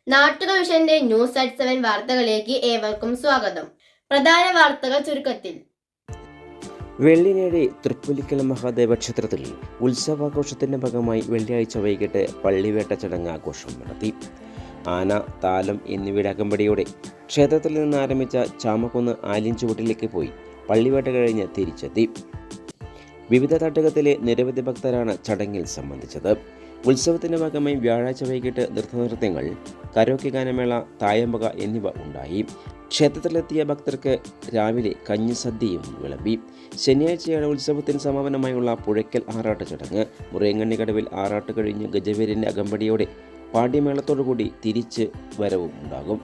നാട്ടുക വിഷന്റെ news at 7 വാർത്തകളിലേക്ക് ഏവർക്കും സ്വാഗതം. പ്രധാന വാർത്തകൾ ചുരുക്കത്തിൽ. വെള്ളിനേഴി തൃപ്പുലിക്കൽ മഹാദേവ ക്ഷേത്രത്തിൽ ഉത്സവാഘോഷത്തിന്റെ ഭാഗമായി വെള്ളിയാഴ്ച വൈകിട്ട് പള്ളിവേട്ട ചടങ്ങ് ആഘോഷം നടത്തി. ആന, താലം എന്നിവയുടെ അകമ്പടിയോടെ ക്ഷേത്രത്തിൽ നിന്ന് ആരംഭിച്ച ചാമക്കുന്ന് ആലിൻചുവട്ടിലേക്ക് പോയി പള്ളിവേട്ട കഴിഞ്ഞ് തിരിച്ചെത്തി. വിവിധ തട്ടകത്തിലെ നിരവധി ഭക്തരാണ് ചടങ്ങിൽ സംബന്ധിച്ചത്. ഉത്സവത്തിന്റെ ഭാഗമായി വ്യാഴാഴ്ച വൈകിട്ട് നൃത്തനൃത്യങ്ങൾ, കരോക്കെ ഗാനമേള, തായമ്പക എന്നിവ ഉണ്ടായി. ക്ഷേത്രത്തിലെത്തിയ ഭക്തർക്ക് രാവിലെ കഞ്ഞിസദ്യയും വിളമ്പി. ശനിയാഴ്ചയാണ് ഉത്സവത്തിന് സമാപനമായുള്ള പുഴയ്ക്കൽ ആറാട്ട് ചടങ്ങ്. മുറിയങ്ങണ്ണിക്കടവിൽ ആറാട്ട് കഴിഞ്ഞ് ഗജവീരന്റെ അകമ്പടിയോടെ പാഠ്യമേളത്തോടുകൂടി തിരിച്ച് വരവും ഉണ്ടാകും.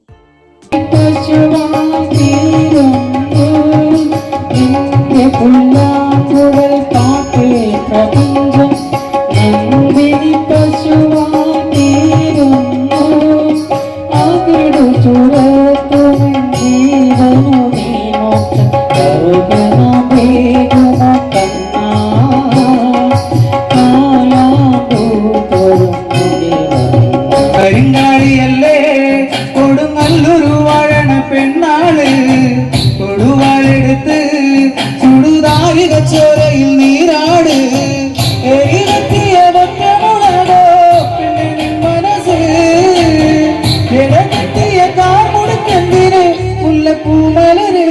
കരിങ്കാളിയല്ലേ കൊടുങ്ങല്ലൊരു വാഴണ പെണ്ണാള്, കൊടുവാളെടുത്ത് ചുടുതാരിക ചോരയിൽ നീരാട്. എഴുതിയ ഭക്തമുളകോ പെണ്ണിൻ മനസ്സ്, ഇടകെട്ടിയ കാർമുടുക്കെന്തിന് മുല്ലപ്പൂമലര്.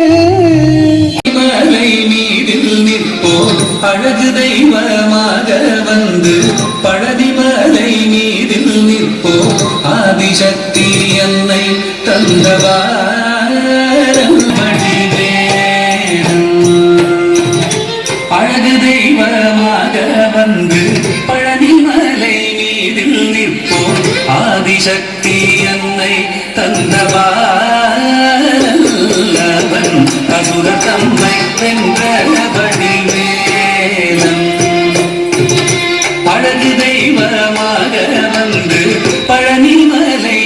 அழகு தெய்வமாக வந்து பழதிமலை மீதில் நிற்போ ஆதிசக்தி என்னை தந்தவாரம் வழிவேணும். அழகு தெய்வமாக வந்து பழனிமலை மீதில் நிற்போ ஆதிசக்தி என்னை தந்தவாரம் அசுர தம்மை வென்ற அழகு தெய்வமாக வந்து பழனிமலை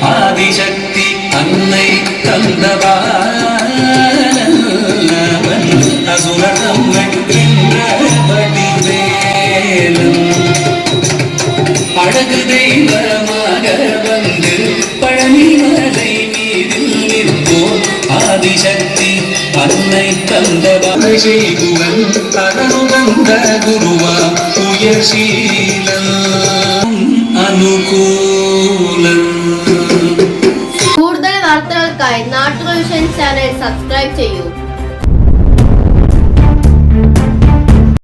ஆதிசக்தி அன்னை தந்தவாரவன் அசுரதம்மை வென்ற வடிவேலும். அழகு தெய்வமாக வந்து பழனிமலை மீதில் நிற்போம் ஆதிசக்தி அன்னை தந்தவாரன் அருந்த குருவாம் உயர்ശീലം അനുകൂലം. കൂടുതൽ വാർത്തകൾക്കായി നാട്ടുക വിഷൻ ചാനൽ സബ്സ്ക്രൈബ് ചെയ്യൂ.